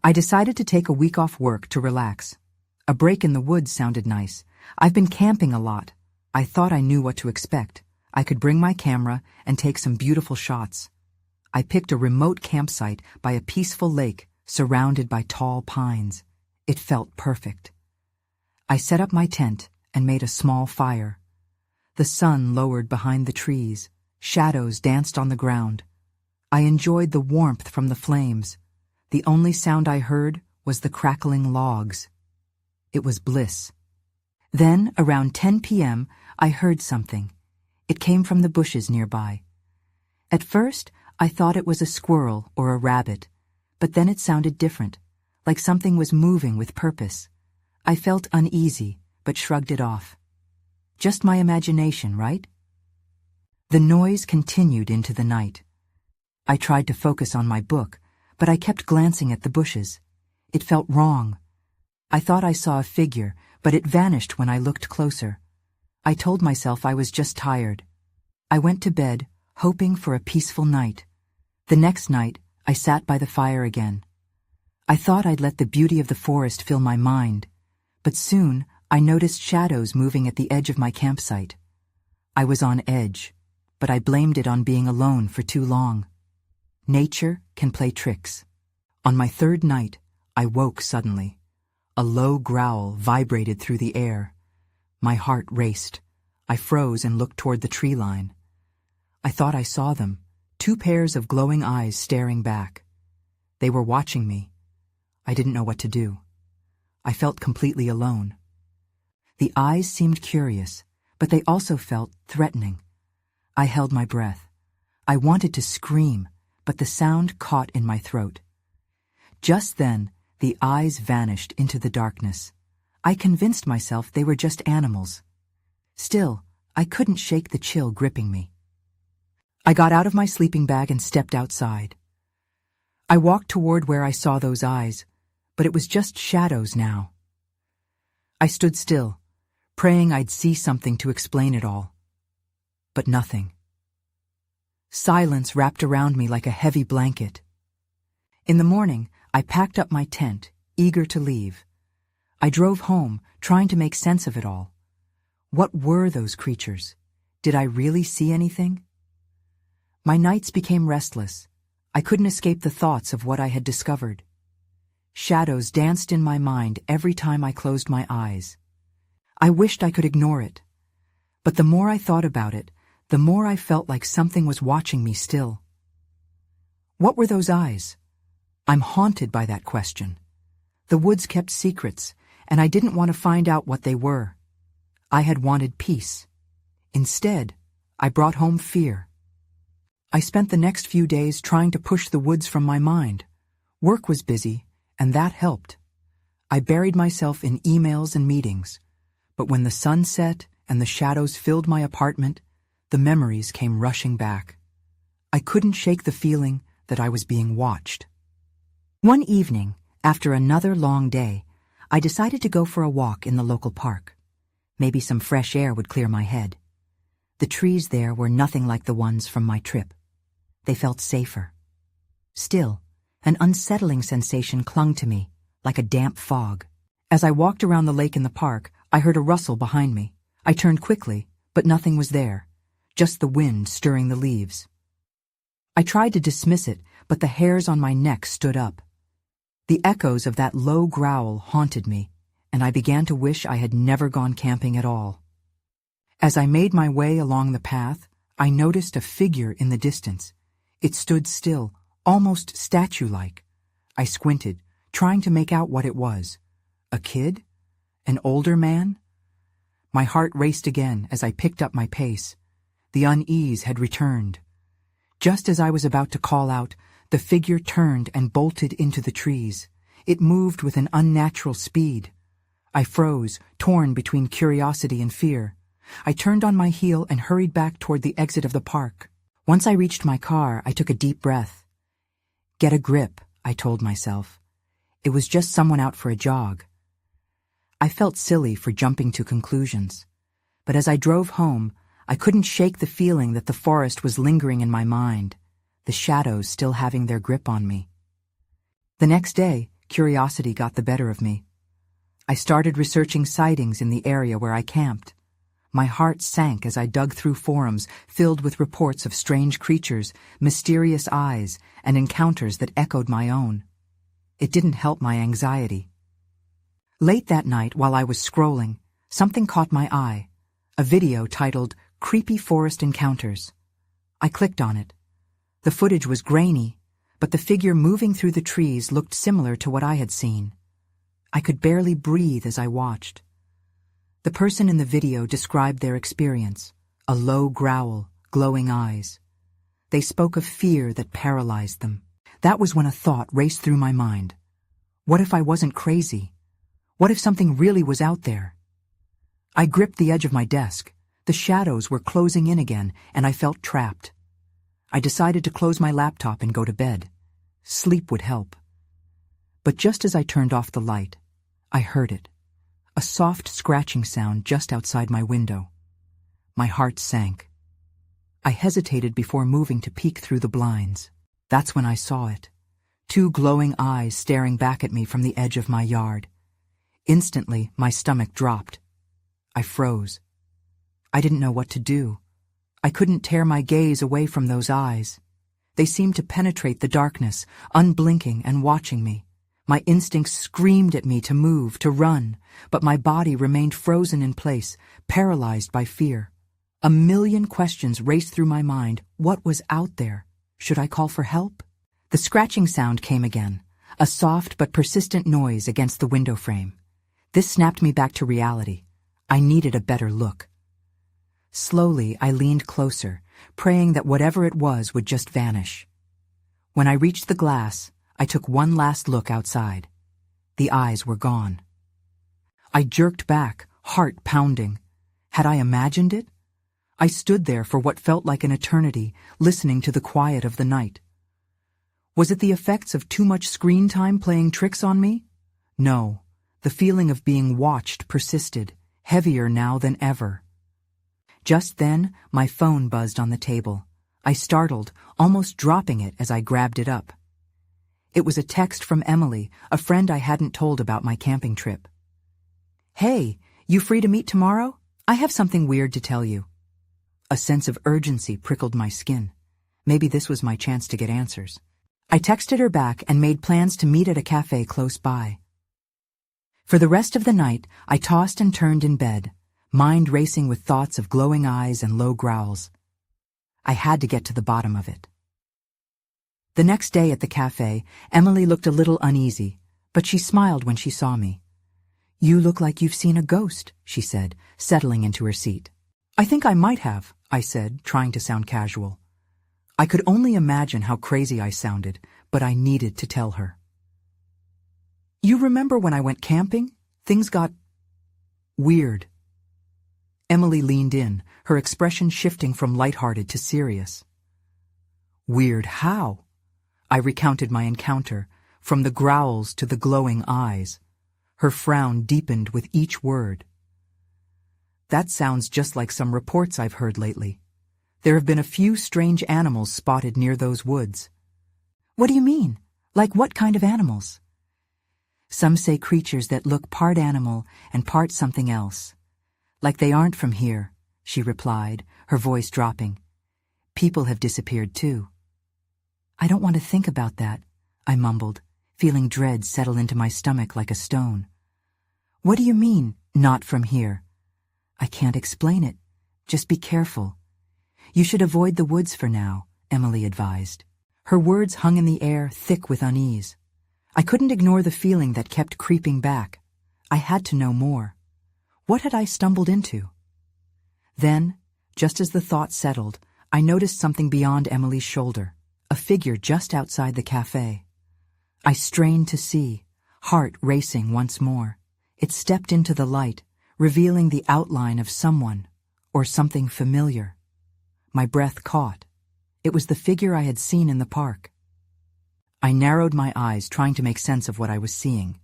I decided to take a week off work to relax. A break in the woods sounded nice. I've been camping a lot. I thought I knew what to expect. I could bring my camera and take some beautiful shots. I picked a remote campsite by a peaceful lake surrounded by tall pines. It felt perfect. I set up my tent and made a small fire. The sun lowered behind the trees. Shadows danced on the ground. I enjoyed the warmth from the flames. The only sound I heard was the crackling logs. It was bliss. Then, around 10 p.m., I heard something. It came from the bushes nearby. At first, I thought it was a squirrel or a rabbit, but then it sounded different, like something was moving with purpose. I felt uneasy, but shrugged it off. Just my imagination, right? The noise continued into the night. I tried to focus on my book, but I kept glancing at the bushes. It felt wrong. I thought I saw a figure, but it vanished when I looked closer. I told myself I was just tired. I went to bed, hoping for a peaceful night. The next night, I sat by the fire again. I thought I'd let the beauty of the forest fill my mind, but soon I noticed shadows moving at the edge of my campsite. I was on edge, but I blamed it on being alone for too long. Nature can play tricks. On my third night, I woke suddenly. A low growl vibrated through the air. My heart raced. I froze and looked toward the tree line. I thought I saw them, 2 pairs of glowing eyes staring back. They were watching me. I didn't know what to do. I felt completely alone. The eyes seemed curious, but they also felt threatening. I held my breath. I wanted to scream, but the sound caught in my throat. Just then, the eyes vanished into the darkness. I convinced myself they were just animals. Still, I couldn't shake the chill gripping me. I got out of my sleeping bag and stepped outside. I walked toward where I saw those eyes, but it was just shadows now. I stood still, praying I'd see something to explain it all. But nothing. Silence wrapped around me like a heavy blanket. In the morning, I packed up my tent, eager to leave. I drove home, trying to make sense of it all. What were those creatures? Did I really see anything? My nights became restless. I couldn't escape the thoughts of what I had discovered. Shadows danced in my mind every time I closed my eyes. I wished I could ignore it. But the more I thought about it, the more I felt like something was watching me still. What were those eyes? I'm haunted by that question. The woods kept secrets, and I didn't want to find out what they were. I had wanted peace. Instead, I brought home fear. I spent the next few days trying to push the woods from my mind. Work was busy, and that helped. I buried myself in emails and meetings, but when the sun set and the shadows filled my apartment, the memories came rushing back. I couldn't shake the feeling that I was being watched. One evening, after another long day, I decided to go for a walk in the local park. Maybe some fresh air would clear my head. The trees there were nothing like the ones from my trip. They felt safer. Still, an unsettling sensation clung to me, like a damp fog. As I walked around the lake in the park, I heard a rustle behind me. I turned quickly, but nothing was there, just the wind stirring the leaves. I tried to dismiss it, but the hairs on my neck stood up. The echoes of that low growl haunted me, and I began to wish I had never gone camping at all. As I made my way along the path, I noticed a figure in the distance. It stood still, almost statue-like. I squinted, trying to make out what it was. A kid? An older man? My heart raced again as I picked up my pace. The unease had returned. Just as I was about to call out, the figure turned and bolted into the trees. It moved with an unnatural speed. I froze, torn between curiosity and fear. I turned on my heel and hurried back toward the exit of the park. Once I reached my car, I took a deep breath. Get a grip, I told myself. It was just someone out for a jog. I felt silly for jumping to conclusions. But as I drove home, I couldn't shake the feeling that the forest was lingering in my mind, the shadows still having their grip on me. The next day, curiosity got the better of me. I started researching sightings in the area where I camped. My heart sank as I dug through forums filled with reports of strange creatures, mysterious eyes, and encounters that echoed my own. It didn't help my anxiety. Late that night, while I was scrolling, something caught my eye, a video titled "Creepy Forest Encounters." I clicked on it. The footage was grainy, but the figure moving through the trees looked similar to what I had seen. I could barely breathe as I watched. The person in the video described their experience, a low growl, glowing eyes. They spoke of fear that paralyzed them. That was when a thought raced through my mind. What if I wasn't crazy? What if something really was out there? I gripped the edge of my desk. The shadows were closing in again, and I felt trapped. I decided to close my laptop and go to bed. Sleep would help. But just as I turned off the light, I heard it. A soft scratching sound just outside my window. My heart sank. I hesitated before moving to peek through the blinds. That's when I saw it. 2 glowing eyes staring back at me from the edge of my yard. Instantly, my stomach dropped. I froze. I didn't know what to do. I couldn't tear my gaze away from those eyes. They seemed to penetrate the darkness, unblinking and watching me. My instincts screamed at me to move, to run, but my body remained frozen in place, paralyzed by fear. A million questions raced through my mind. What was out there? Should I call for help? The scratching sound came again, a soft but persistent noise against the window frame. This snapped me back to reality. I needed a better look. Slowly, I leaned closer, praying that whatever it was would just vanish. When I reached the glass, I took one last look outside. The eyes were gone. I jerked back, heart pounding. Had I imagined it? I stood there for what felt like an eternity, listening to the quiet of the night. Was it the effects of too much screen time playing tricks on me? No, the feeling of being watched persisted, heavier now than ever. Just then, my phone buzzed on the table. I startled, almost dropping it as I grabbed it up. It was a text from Emily, a friend I hadn't told about my camping trip. "Hey, you free to meet tomorrow? I have something weird to tell you." A sense of urgency prickled my skin. Maybe this was my chance to get answers. I texted her back and made plans to meet at a cafe close by. For the rest of the night, I tossed and turned in bed, mind racing with thoughts of glowing eyes and low growls. I had to get to the bottom of it. The next day at the cafe, Emily looked a little uneasy, but she smiled when she saw me. "You look like you've seen a ghost," she said, settling into her seat. "I think I might have," I said, trying to sound casual. I could only imagine how crazy I sounded, but I needed to tell her. "You remember when I went camping? Things got weird." Emily leaned in, her expression shifting from lighthearted to serious. "Weird how?" I recounted my encounter, from the growls to the glowing eyes. Her frown deepened with each word. "That sounds just like some reports I've heard lately. There have been a few strange animals spotted near those woods." "What do you mean? Like what kind of animals?" "Some say creatures that look part animal and part something else. Like they aren't from here," she replied, her voice dropping. "People have disappeared too." "I don't want to think about that," I mumbled, feeling dread settle into my stomach like a stone. "What do you mean, not from here?" "I can't explain it. Just be careful." "You should avoid the woods for now," Emily advised. Her words hung in the air, thick with unease. I couldn't ignore the feeling that kept creeping back. I had to know more. What had I stumbled into? Then, just as the thought settled, I noticed something beyond Emily's shoulder, a figure just outside the cafe. I strained to see, heart racing once more. It stepped into the light, revealing the outline of someone, or something familiar. My breath caught. It was the figure I had seen in the park. I narrowed my eyes, trying to make sense of what I was seeing.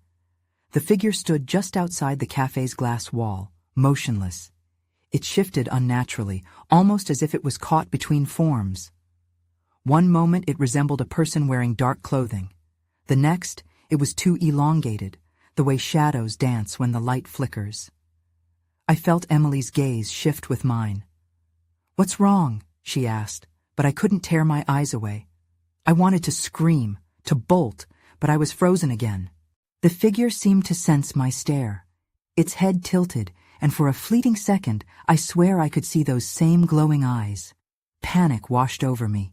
The figure stood just outside the cafe's glass wall, motionless. It shifted unnaturally, almost as if it was caught between forms. One moment it resembled a person wearing dark clothing. The next, It was too elongated, the way shadows dance when the light flickers. I felt Emily's gaze shift with mine. "What's wrong?" she asked, but I couldn't tear my eyes away. I wanted to scream, to bolt, but I was frozen again. The figure seemed to sense my stare. Its head tilted, and for a fleeting second, I swear I could see those same glowing eyes. Panic washed over me.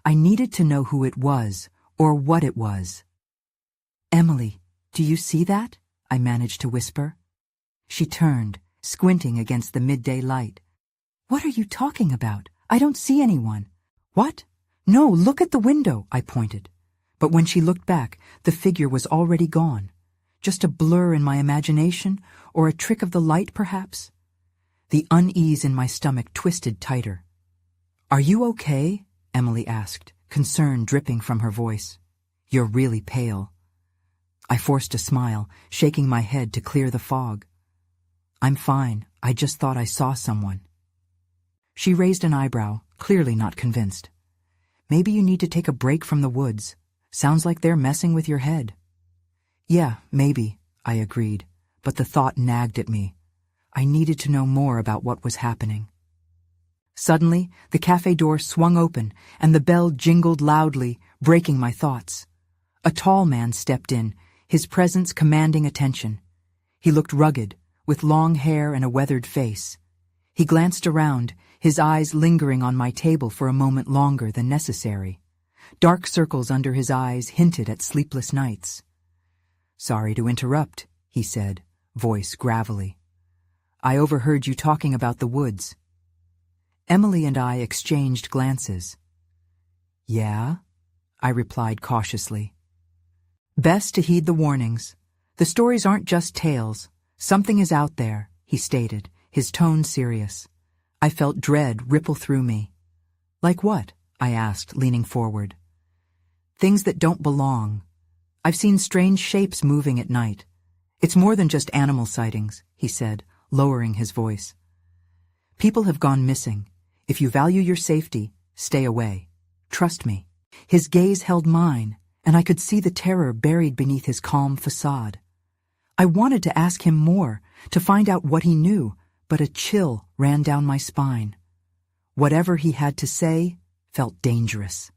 I needed to know who it was, or what it was. "Emily, do you see that?" I managed to whisper. She turned, squinting against the midday light. "What are you talking about? I don't see anyone." "What?" "No, look at the window," I pointed. But when she looked back, the figure was already gone. Just a blur in my imagination, or a trick of the light, perhaps? The unease in my stomach twisted tighter. "Are you okay?" Emily asked, concern dripping from her voice. "You're really pale." I forced a smile, shaking my head to clear the fog. "I'm fine. I just thought I saw someone." She raised an eyebrow, clearly not convinced. "Maybe you need to take a break from the woods. Sounds like they're messing with your head." "Yeah, maybe," I agreed, but the thought nagged at me. I needed to know more about what was happening. Suddenly, the cafe door swung open, and the bell jingled loudly, breaking my thoughts. A tall man stepped in, his presence commanding attention. He looked rugged, with long hair and a weathered face. He glanced around, his eyes lingering on my table for a moment longer than necessary. Dark circles under his eyes hinted at sleepless nights. "Sorry to interrupt," he said, voice gravelly. "I overheard you talking about the woods." Emily and I exchanged glances. "Yeah?" I replied cautiously. "Best to heed the warnings. The stories aren't just tales. Something is out there," he stated, his tone serious. I felt dread ripple through me. "Like what?" I asked, leaning forward. "Things that don't belong. I've seen strange shapes moving at night. It's more than just animal sightings," he said, lowering his voice. "People have gone missing. If you value your safety, stay away. Trust me." His gaze held mine, and I could see the terror buried beneath his calm facade. I wanted to ask him more, to find out what he knew, but a chill ran down my spine. Whatever he had to say felt dangerous.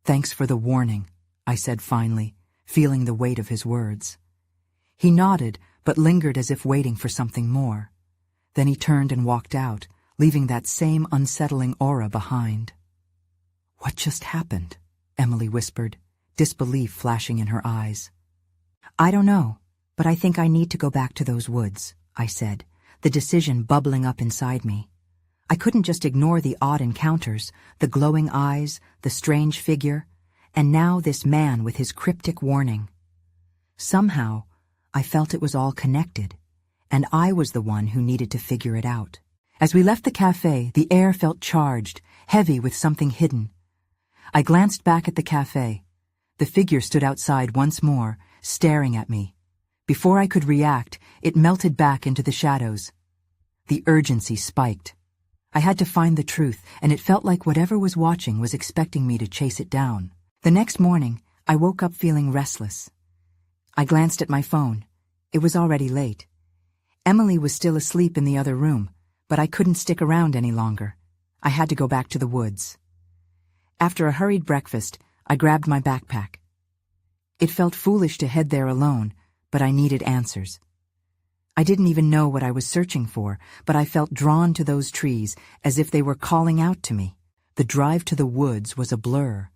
"Thanks for the warning," I said finally, feeling the weight of his words. He nodded, but lingered as if waiting for something more. Then he turned and walked out, leaving that same unsettling aura behind. "What just happened?" Emily whispered, disbelief flashing in her eyes. "I don't know, but I think I need to go back to those woods," I said, the decision bubbling up inside me. I couldn't just ignore the odd encounters, the glowing eyes, the strange figure, and now this man with his cryptic warning. Somehow, I felt it was all connected, and I was the one who needed to figure it out. As we left the cafe, the air felt charged, heavy with something hidden. I glanced back at the cafe. The figure stood outside once more, staring at me. Before I could react, it melted back into the shadows. The urgency spiked. I had to find the truth, and it felt like whatever was watching was expecting me to chase it down. The next morning, I woke up feeling restless. I glanced at my phone. It was already late. Emily was still asleep in the other room, but I couldn't stick around any longer. I had to go back to the woods. After a hurried breakfast, I grabbed my backpack. It felt foolish to head there alone, but I needed answers. I didn't even know what I was searching for, but I felt drawn to those trees as if they were calling out to me. The drive to the woods was a blur.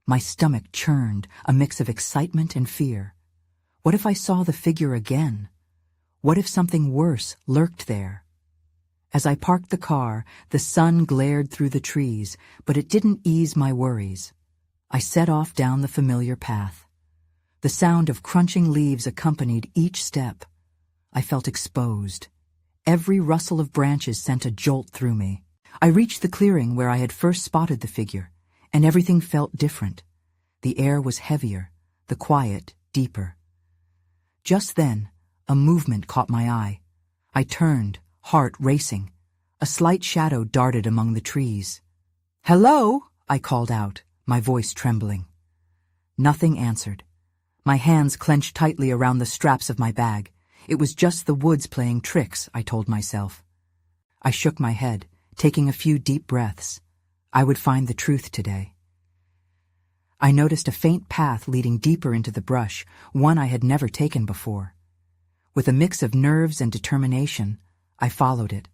My stomach churned, a mix of excitement and fear. What if I saw the figure again? What if something worse lurked there? As I parked the car, the sun glared through the trees, but it didn't ease my worries. I set off down the familiar path. The sound of crunching leaves accompanied each step. I felt exposed. Every rustle of branches sent a jolt through me. I reached the clearing where I had first spotted the figure, and everything felt different. The air was heavier, the quiet deeper. Just then, a movement caught my eye. I turned, heart racing. A slight shadow darted among the trees. "Hello?" I called out, my voice trembling. Nothing answered. My hands clenched tightly around the straps of my bag. It was just the woods playing tricks, I told myself. I shook my head, taking a few deep breaths. I would find the truth today. I noticed a faint path leading deeper into the brush, one I had never taken before. With a mix of nerves and determination, I followed it.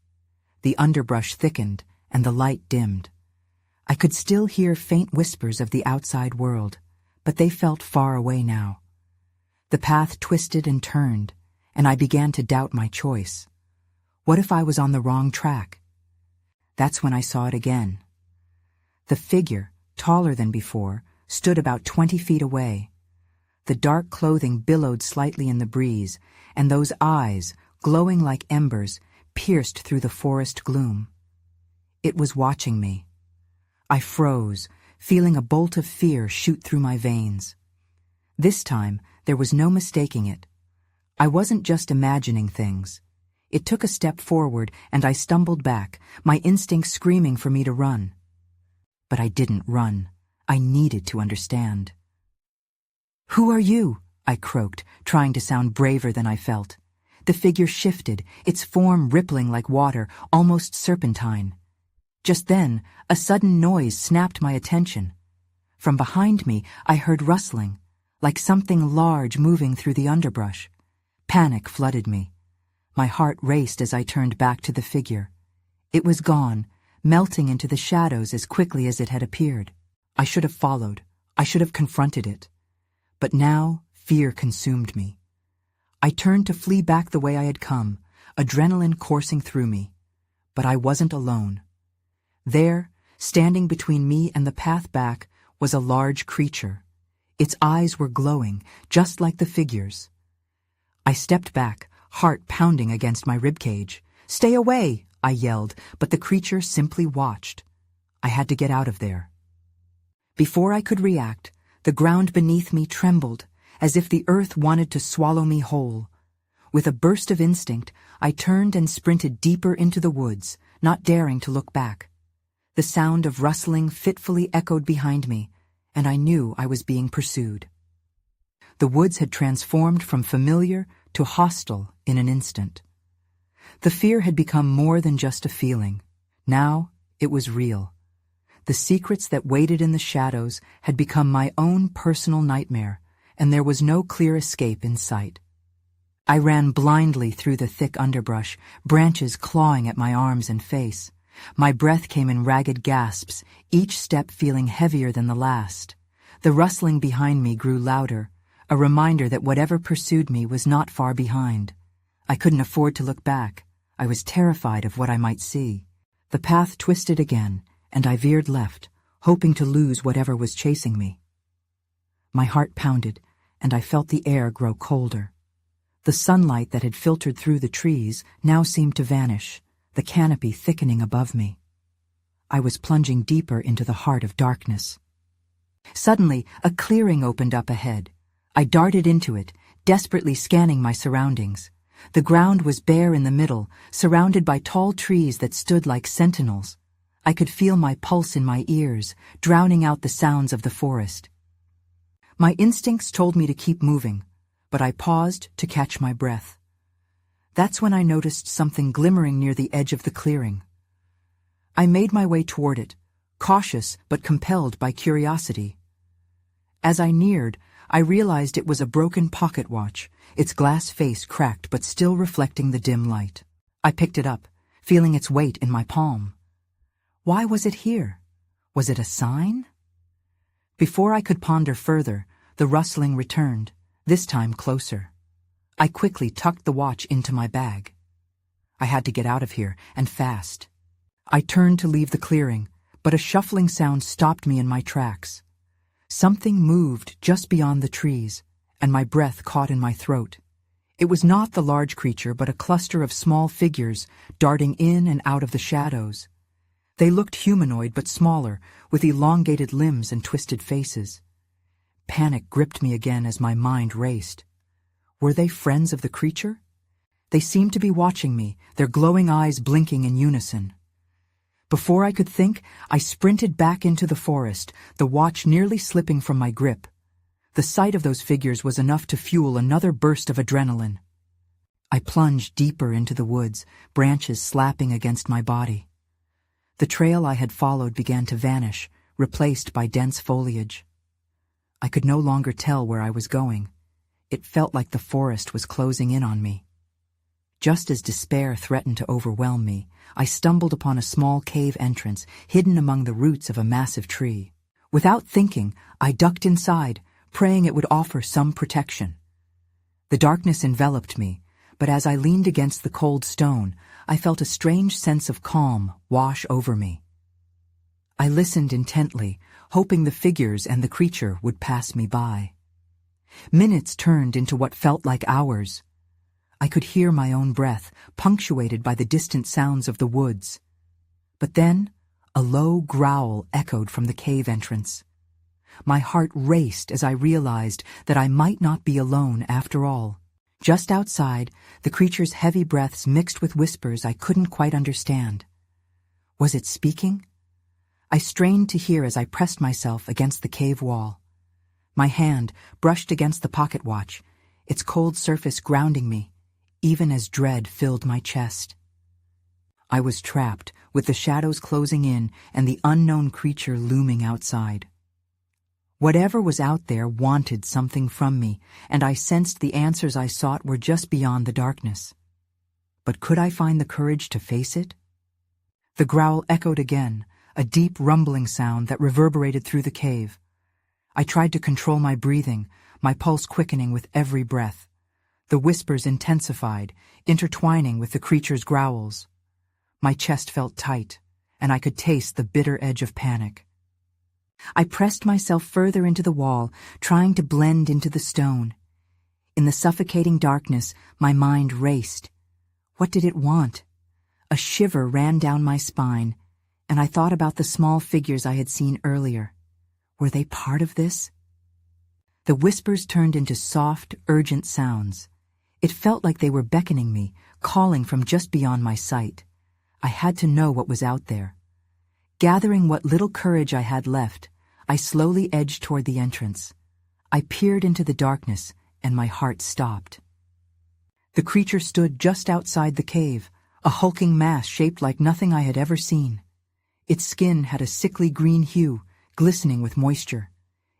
The underbrush thickened, and the light dimmed. I could still hear faint whispers of the outside world, but they felt far away now. The path twisted and turned, and I began to doubt my choice. What if I was on the wrong track? That's when I saw it again. The figure, taller than before, stood about 20 feet away. The dark clothing billowed slightly in the breeze, and those eyes, glowing like embers, pierced through the forest gloom. It was watching me. I froze, feeling a bolt of fear shoot through my veins. This time, there was no mistaking it. I wasn't just imagining things. It took a step forward, and I stumbled back, my instincts screaming for me to run. But I didn't run. I needed to understand. "Who are you?" I croaked, trying to sound braver than I felt. The figure shifted, its form rippling like water, almost serpentine. Just then, a sudden noise snapped my attention. From behind me, I heard rustling, like something large moving through the underbrush. Panic flooded me. My heart raced as I turned back to the figure. It was gone, melting into the shadows as quickly as it had appeared. I should have followed. I should have confronted it. But now, fear consumed me. I turned to flee back the way I had come, adrenaline coursing through me. But I wasn't alone. There, standing between me and the path back, was a large creature. Its eyes were glowing, just like the figure's. I stepped back, heart pounding against my ribcage. "Stay away!" I yelled, but the creature simply watched. I had to get out of there. Before I could react, the ground beneath me trembled, as if the earth wanted to swallow me whole. With a burst of instinct, I turned and sprinted deeper into the woods, not daring to look back. The sound of rustling fitfully echoed behind me, and I knew I was being pursued. The woods had transformed from familiar to hostile in an instant. The fear had become more than just a feeling. Now it was real. The secrets that waited in the shadows had become my own personal nightmare, and there was no clear escape in sight. I ran blindly through the thick underbrush, branches clawing at my arms and face. My breath came in ragged gasps, each step feeling heavier than the last. The rustling behind me grew louder, a reminder that whatever pursued me was not far behind. I couldn't afford to look back. I was terrified of what I might see. The path twisted again, and I veered left, hoping to lose whatever was chasing me. My heart pounded, and I felt the air grow colder. The sunlight that had filtered through the trees now seemed to vanish, the canopy thickening above me. I was plunging deeper into the heart of darkness. Suddenly, a clearing opened up ahead. I darted into it, desperately scanning my surroundings. The ground was bare in the middle, surrounded by tall trees that stood like sentinels. I could feel my pulse in my ears, drowning out the sounds of the forest. My instincts told me to keep moving, but I paused to catch my breath. That's when I noticed something glimmering near the edge of the clearing. I made my way toward it, cautious but compelled by curiosity. As I neared, I realized it was a broken pocket watch, its glass face cracked but still reflecting the dim light. I picked it up, feeling its weight in my palm. Why was it here? Was it a sign? Before I could ponder further, the rustling returned, this time closer. I quickly tucked the watch into my bag. I had to get out of here, and fast. I turned to leave the clearing, but a shuffling sound stopped me in my tracks. Something moved just beyond the trees, and my breath caught in my throat. It was not the large creature, but a cluster of small figures darting in and out of the shadows. They looked humanoid but smaller, with elongated limbs and twisted faces. Panic gripped me again as my mind raced. Were they friends of the creature? They seemed to be watching me, their glowing eyes blinking in unison. Before I could think, I sprinted back into the forest, the watch nearly slipping from my grip. The sight of those figures was enough to fuel another burst of adrenaline. I plunged deeper into the woods, branches slapping against my body. The trail I had followed began to vanish, replaced by dense foliage. I could no longer tell where I was going. It felt like the forest was closing in on me. Just as despair threatened to overwhelm me, I stumbled upon a small cave entrance hidden among the roots of a massive tree. Without thinking, I ducked inside, praying it would offer some protection. The darkness enveloped me, but as I leaned against the cold stone, I felt a strange sense of calm wash over me. I listened intently, hoping the figures and the creature would pass me by. Minutes turned into what felt like hours. I could hear my own breath, punctuated by the distant sounds of the woods. But then, a low growl echoed from the cave entrance. My heart raced as I realized that I might not be alone after all. Just outside, the creature's heavy breaths mixed with whispers I couldn't quite understand. Was it speaking? I strained to hear as I pressed myself against the cave wall. My hand brushed against the pocket watch, its cold surface grounding me, even as dread filled my chest. I was trapped, with the shadows closing in and the unknown creature looming outside. Whatever was out there wanted something from me, and I sensed the answers I sought were just beyond the darkness. But could I find the courage to face it? The growl echoed again, a deep rumbling sound that reverberated through the cave. I tried to control my breathing, my pulse quickening with every breath. The whispers intensified, intertwining with the creature's growls. My chest felt tight, and I could taste the bitter edge of panic. I pressed myself further into the wall, trying to blend into the stone. In the suffocating darkness, my mind raced. What did it want? A shiver ran down my spine, and I thought about the small figures I had seen earlier. Were they part of this? The whispers turned into soft, urgent sounds. It felt like they were beckoning me, calling from just beyond my sight. I had to know what was out there. Gathering what little courage I had left, I slowly edged toward the entrance. I peered into the darkness, and my heart stopped. The creature stood just outside the cave, a hulking mass shaped like nothing I had ever seen. Its skin had a sickly green hue, glistening with moisture.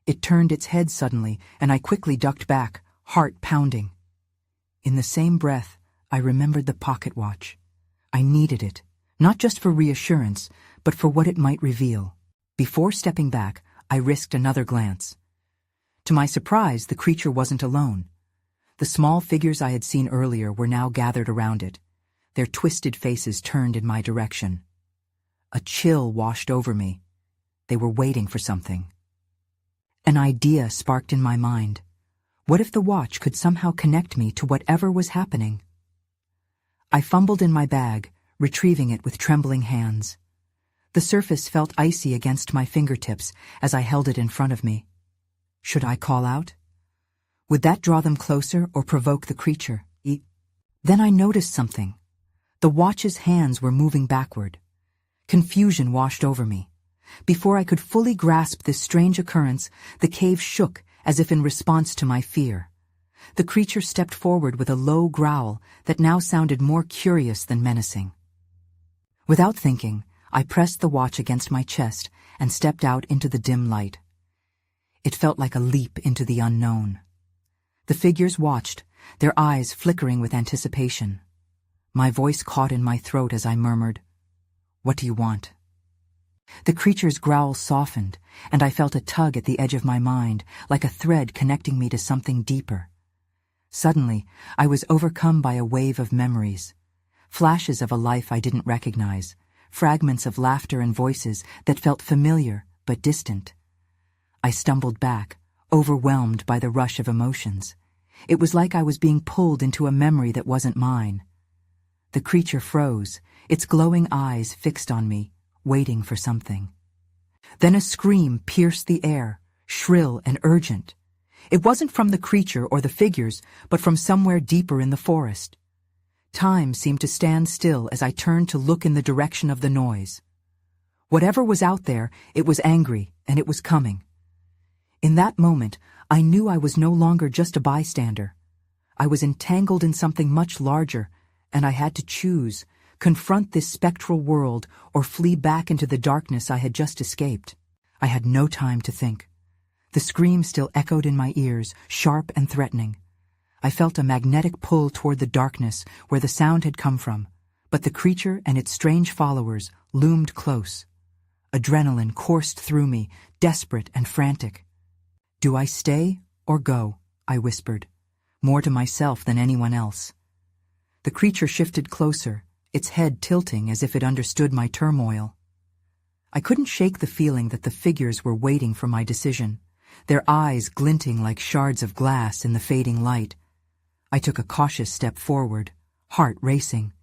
It turned its head suddenly, and I quickly ducked back, heart pounding. In the same breath, I remembered the pocket watch. I needed it, not just for reassurance, but for what it might reveal. Before stepping back, I risked another glance. To my surprise, the creature wasn't alone. The small figures I had seen earlier were now gathered around it, their twisted faces turned in my direction. A chill washed over me. They were waiting for something. An idea sparked in my mind. What if the watch could somehow connect me to whatever was happening? I fumbled in my bag, retrieving it with trembling hands. The surface felt icy against my fingertips as I held it in front of me. Should I call out? Would that draw them closer or provoke the creature? Then I noticed something. The watch's hands were moving backward. Confusion washed over me. Before I could fully grasp this strange occurrence, the cave shook as if in response to my fear. The creature stepped forward with a low growl that now sounded more curious than menacing. Without thinking, I pressed the watch against my chest and stepped out into the dim light. It felt like a leap into the unknown. The figures watched, their eyes flickering with anticipation. My voice caught in my throat as I murmured, "What do you want?" The creature's growl softened, and I felt a tug at the edge of my mind, like a thread connecting me to something deeper. Suddenly, I was overcome by a wave of memories. Flashes of a life I didn't recognize, fragments of laughter and voices that felt familiar but distant. I stumbled back, overwhelmed by the rush of emotions. It was like I was being pulled into a memory that wasn't mine. The creature froze, its glowing eyes fixed on me, waiting for something. Then a scream pierced the air, shrill and urgent. It wasn't from the creature or the figures, but from somewhere deeper in the forest. Time seemed to stand still as I turned to look in the direction of the noise. Whatever was out there, it was angry, and it was coming. In that moment, I knew I was no longer just a bystander. I was entangled in something much larger, and I had to choose, confront this spectral world or flee back into the darkness I had just escaped. I had no time to think. The scream still echoed in my ears, sharp and threatening. I felt a magnetic pull toward the darkness where the sound had come from, but the creature and its strange followers loomed close. Adrenaline coursed through me, desperate and frantic. "Do I stay or go?" I whispered, more to myself than anyone else. The creature shifted closer, its head tilting as if it understood my turmoil. I couldn't shake the feeling that the figures were waiting for my decision, their eyes glinting like shards of glass in the fading light. I took a cautious step forward, heart racing.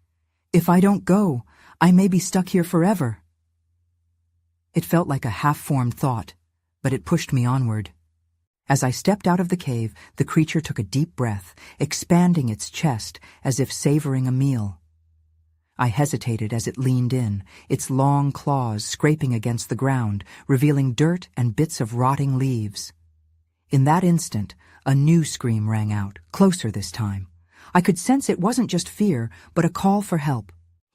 If I don't go, I may be stuck here forever. It felt like a half-formed thought, but it pushed me onward. As I stepped out of the cave, the creature took a deep breath, expanding its chest as if savoring a meal. I hesitated as it leaned in, its long claws scraping against the ground, revealing dirt and bits of rotting leaves. In that instant, a new scream rang out, closer this time. I could sense it wasn't just fear, but a call for help.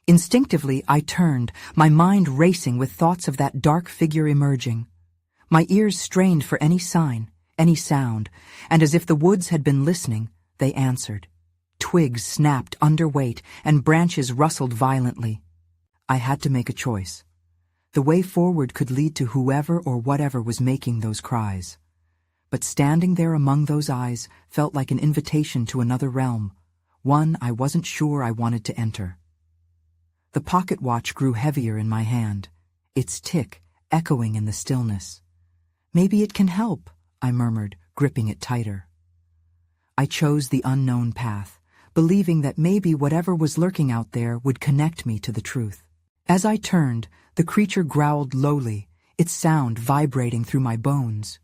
Instinctively, I turned, my mind racing with thoughts of that dark figure emerging. My ears strained for any sign, any sound, and as if the woods had been listening, they answered. Twigs snapped under weight, and branches rustled violently. I had to make a choice. The way forward could lead to whoever or whatever was making those cries. But standing there among those eyes felt like an invitation to another realm, one I wasn't sure I wanted to enter. The pocket watch grew heavier in my hand, its tick echoing in the stillness. "Maybe it can help," I murmured, gripping it tighter. I chose the unknown path, believing that maybe whatever was lurking out there would connect me to the truth. As I turned, the creature growled lowly, its sound vibrating through my bones.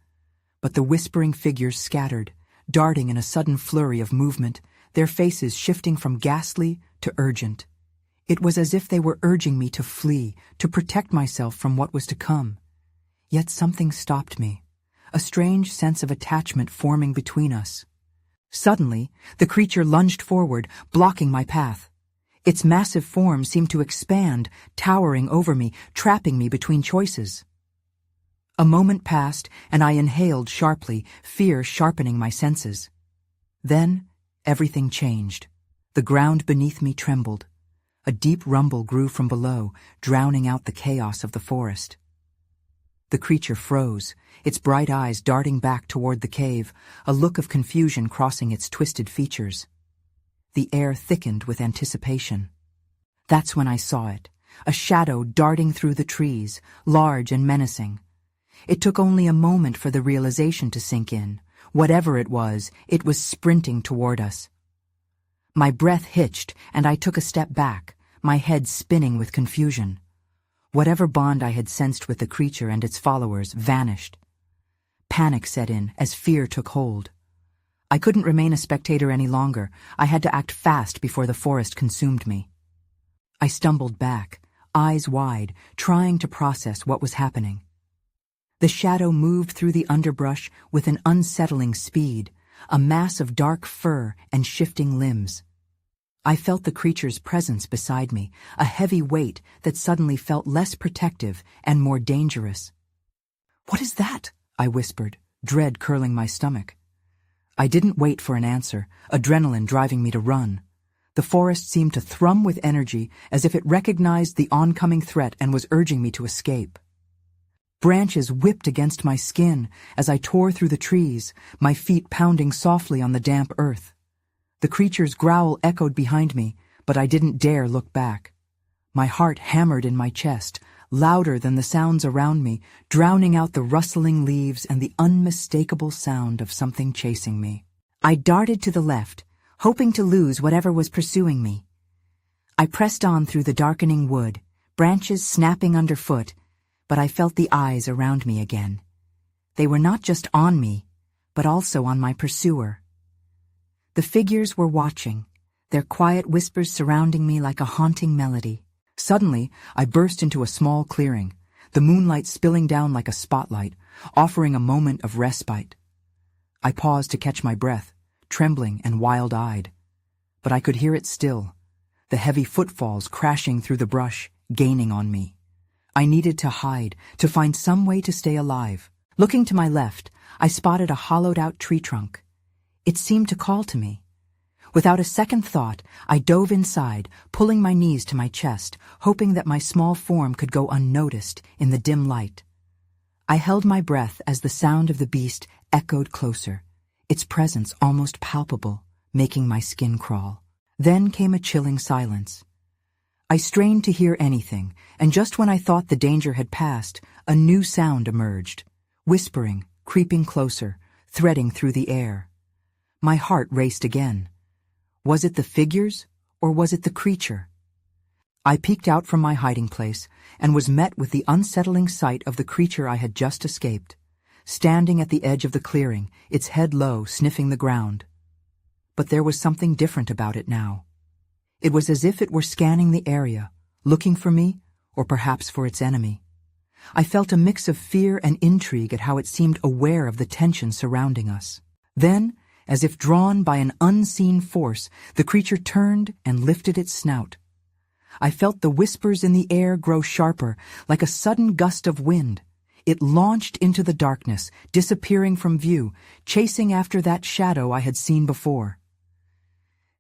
But the whispering figures scattered, darting in a sudden flurry of movement, their faces shifting from ghastly to urgent. It was as if they were urging me to flee, to protect myself from what was to come. Yet something stopped me, a strange sense of attachment forming between us. Suddenly, the creature lunged forward, blocking my path. Its massive form seemed to expand, towering over me, trapping me between choices. A moment passed, and I inhaled sharply, fear sharpening my senses. Then, everything changed. The ground beneath me trembled. A deep rumble grew from below, drowning out the chaos of the forest. The creature froze, its bright eyes darting back toward the cave, a look of confusion crossing its twisted features. The air thickened with anticipation. That's when I saw it, a shadow darting through the trees, large and menacing. It took only a moment for the realization to sink in. Whatever it was sprinting toward us. My breath hitched, and I took a step back, my head spinning with confusion. Whatever bond I had sensed with the creature and its followers vanished. Panic set in as fear took hold. I couldn't remain a spectator any longer. I had to act fast before the forest consumed me. I stumbled back, eyes wide, trying to process what was happening. The shadow moved through the underbrush with an unsettling speed, a mass of dark fur and shifting limbs. I felt the creature's presence beside me, a heavy weight that suddenly felt less protective and more dangerous. "What is that?" I whispered, dread curling my stomach. I didn't wait for an answer, adrenaline driving me to run. The forest seemed to thrum with energy, as if it recognized the oncoming threat and was urging me to escape. Branches whipped against my skin as I tore through the trees, my feet pounding softly on the damp earth. The creature's growl echoed behind me, but I didn't dare look back. My heart hammered in my chest, louder than the sounds around me, drowning out the rustling leaves and the unmistakable sound of something chasing me. I darted to the left, hoping to lose whatever was pursuing me. I pressed on through the darkening wood, branches snapping underfoot, but I felt the eyes around me again. They were not just on me, but also on my pursuer. The figures were watching, their quiet whispers surrounding me like a haunting melody. Suddenly, I burst into a small clearing, the moonlight spilling down like a spotlight, offering a moment of respite. I paused to catch my breath, trembling and wild-eyed. But I could hear it still, the heavy footfalls crashing through the brush, gaining on me. I needed to hide, to find some way to stay alive. Looking to my left, I spotted a hollowed-out tree trunk. It seemed to call to me. Without a second thought, I dove inside, pulling my knees to my chest, hoping that my small form could go unnoticed in the dim light. I held my breath as the sound of the beast echoed closer, its presence almost palpable, making my skin crawl. Then came a chilling silence. I strained to hear anything, and just when I thought the danger had passed, a new sound emerged, whispering, creeping closer, threading through the air. My heart raced again. Was it the figures, or was it the creature? I peeked out from my hiding place and was met with the unsettling sight of the creature I had just escaped, standing at the edge of the clearing, its head low, sniffing the ground. But there was something different about it now. It was as if it were scanning the area, looking for me, or perhaps for its enemy. I felt a mix of fear and intrigue at how it seemed aware of the tension surrounding us. Then, as if drawn by an unseen force, the creature turned and lifted its snout. I felt the whispers in the air grow sharper, like a sudden gust of wind. It launched into the darkness, disappearing from view, chasing after that shadow I had seen before.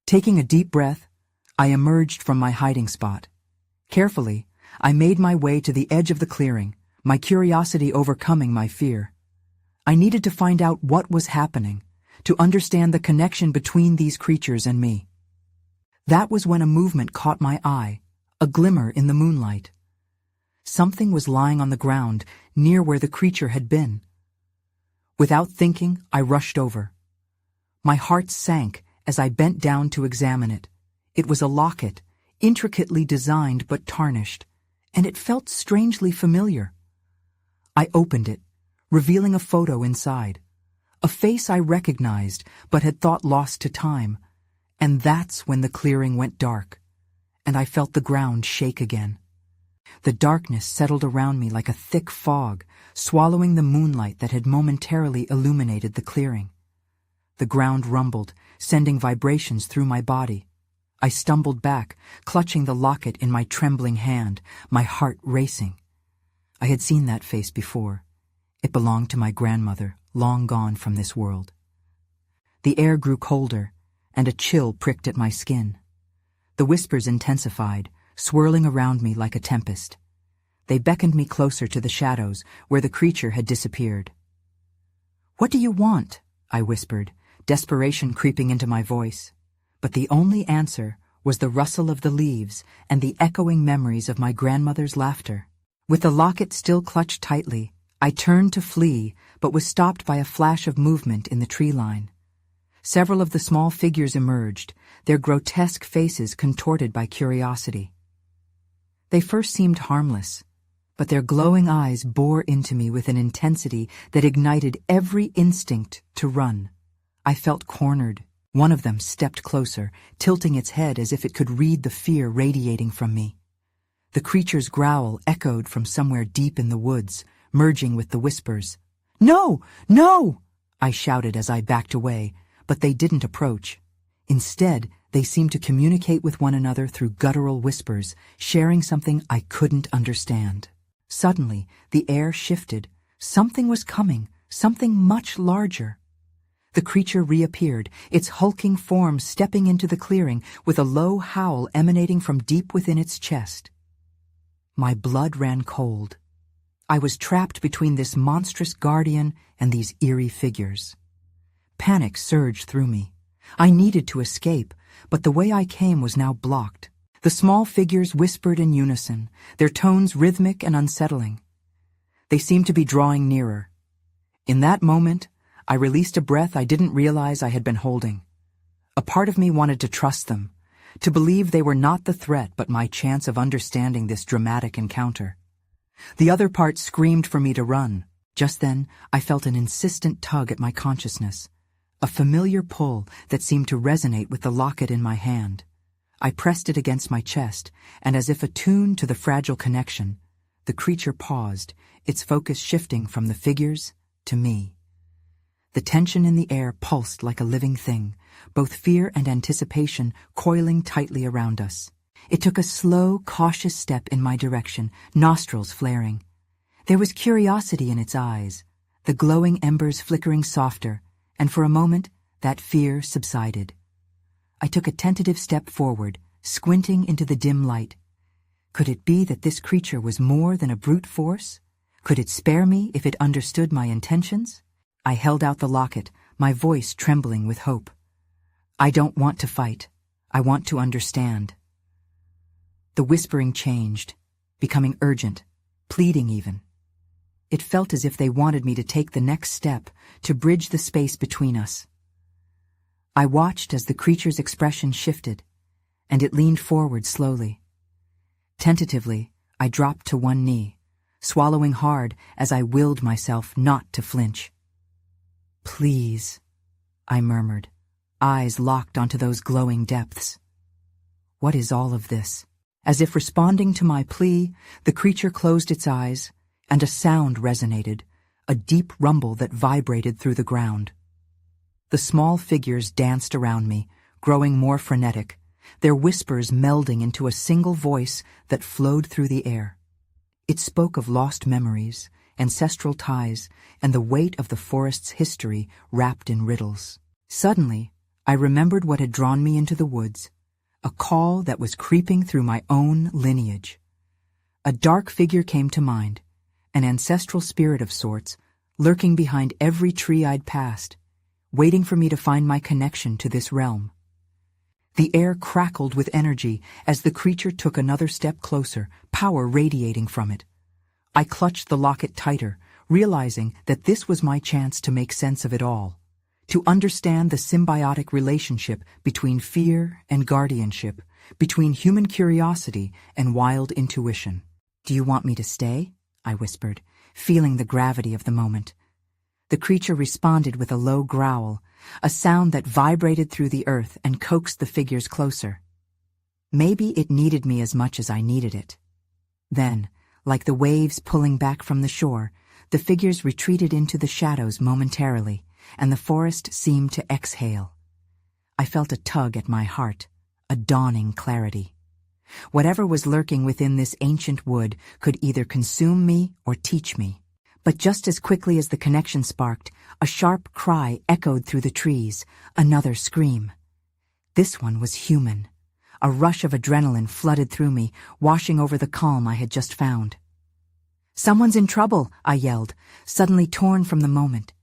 Taking a deep breath, I emerged from my hiding spot. Carefully, I made my way to the edge of the clearing, my curiosity overcoming my fear. I needed to find out what was happening, to understand the connection between these creatures and me. That was when a movement caught my eye, a glimmer in the moonlight. Something was lying on the ground, near where the creature had been. Without thinking, I rushed over. My heart sank as I bent down to examine it. It was a locket, intricately designed but tarnished, and it felt strangely familiar. I opened it, revealing a photo inside, a face I recognized but had thought lost to time, and that's when the clearing went dark, and I felt the ground shake again. The darkness settled around me like a thick fog, swallowing the moonlight that had momentarily illuminated the clearing. The ground rumbled, sending vibrations through my body. I stumbled back, clutching the locket in my trembling hand, my heart racing. I had seen that face before. It belonged to my grandmother, long gone from this world. The air grew colder, and a chill pricked at my skin. The whispers intensified, swirling around me like a tempest. They beckoned me closer to the shadows, where the creature had disappeared. "What do you want?" I whispered, desperation creeping into my voice. But the only answer was the rustle of the leaves and the echoing memories of my grandmother's laughter. With the locket still clutched tightly, I turned to flee, but was stopped by a flash of movement in the tree line. Several of the small figures emerged, their grotesque faces contorted by curiosity. They first seemed harmless, but their glowing eyes bore into me with an intensity that ignited every instinct to run. I felt cornered. One of them stepped closer, tilting its head as if it could read the fear radiating from me. The creature's growl echoed from somewhere deep in the woods, merging with the whispers. "No! No!" I shouted as I backed away, but they didn't approach. Instead, they seemed to communicate with one another through guttural whispers, sharing something I couldn't understand. Suddenly, the air shifted. Something was coming, something much larger. The creature reappeared, its hulking form stepping into the clearing with a low howl emanating from deep within its chest. My blood ran cold. I was trapped between this monstrous guardian and these eerie figures. Panic surged through me. I needed to escape, but the way I came was now blocked. The small figures whispered in unison, their tones rhythmic and unsettling. They seemed to be drawing nearer. In that moment, I released a breath I didn't realize I had been holding. A part of me wanted to trust them, to believe they were not the threat but my chance of understanding this dramatic encounter. The other part screamed for me to run. Just then, I felt an insistent tug at my consciousness, a familiar pull that seemed to resonate with the locket in my hand. I pressed it against my chest, and as if attuned to the fragile connection, the creature paused, its focus shifting from the figures to me. The tension in the air pulsed like a living thing, both fear and anticipation coiling tightly around us. It took a slow, cautious step in my direction, nostrils flaring. There was curiosity in its eyes, the glowing embers flickering softer, and for a moment, that fear subsided. I took a tentative step forward, squinting into the dim light. Could it be that this creature was more than a brute force? Could it spare me if it understood my intentions? I held out the locket, my voice trembling with hope. I don't want to fight. I want to understand. The whispering changed, becoming urgent, pleading even. It felt as if they wanted me to take the next step, to bridge the space between us. I watched as the creature's expression shifted, and it leaned forward slowly. Tentatively, I dropped to one knee, swallowing hard as I willed myself not to flinch. "Please," I murmured, eyes locked onto those glowing depths. "What is all of this?" As if responding to my plea, the creature closed its eyes, and a sound resonated, a deep rumble that vibrated through the ground. The small figures danced around me, growing more frenetic, their whispers melding into a single voice that flowed through the air. It spoke of lost memories, ancestral ties, and the weight of the forest's history wrapped in riddles. Suddenly, I remembered what had drawn me into the woods, a call that was creeping through my own lineage. A dark figure came to mind, an ancestral spirit of sorts, lurking behind every tree I'd passed, waiting for me to find my connection to this realm. The air crackled with energy as the creature took another step closer, power radiating from it. I clutched the locket tighter, realizing that this was my chance to make sense of it all, to understand the symbiotic relationship between fear and guardianship, between human curiosity and wild intuition. "Do you want me to stay?" I whispered, feeling the gravity of the moment. The creature responded with a low growl, a sound that vibrated through the earth and coaxed the figures closer. Maybe it needed me as much as I needed it. Then, like the waves pulling back from the shore, the figures retreated into the shadows momentarily, and the forest seemed to exhale. I felt a tug at my heart, a dawning clarity. Whatever was lurking within this ancient wood could either consume me or teach me. But just as quickly as the connection sparked, a sharp cry echoed through the trees, another scream. This one was human. A rush of adrenaline flooded through me, washing over the calm I had just found. "Someone's in trouble," I yelled, suddenly torn from the moment.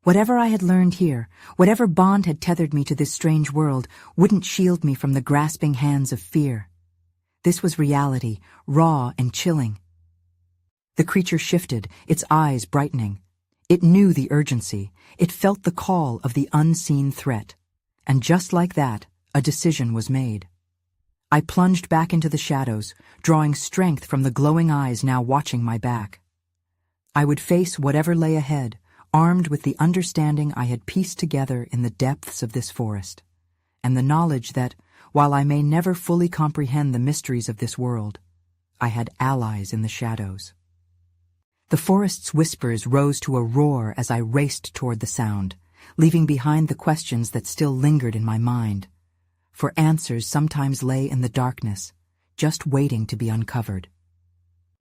Whatever I had learned here, whatever bond had tethered me to this strange world, wouldn't shield me from the grasping hands of fear. This was reality, raw and chilling. The creature shifted, its eyes brightening. It knew the urgency. It felt the call of the unseen threat. And just like that, a decision was made. I plunged back into the shadows, drawing strength from the glowing eyes now watching my back. I would face whatever lay ahead, armed with the understanding I had pieced together in the depths of this forest, and the knowledge that, while I may never fully comprehend the mysteries of this world, I had allies in the shadows. The forest's whispers rose to a roar as I raced toward the sound, leaving behind the questions that still lingered in my mind. For answers sometimes lay in the darkness, just waiting to be uncovered.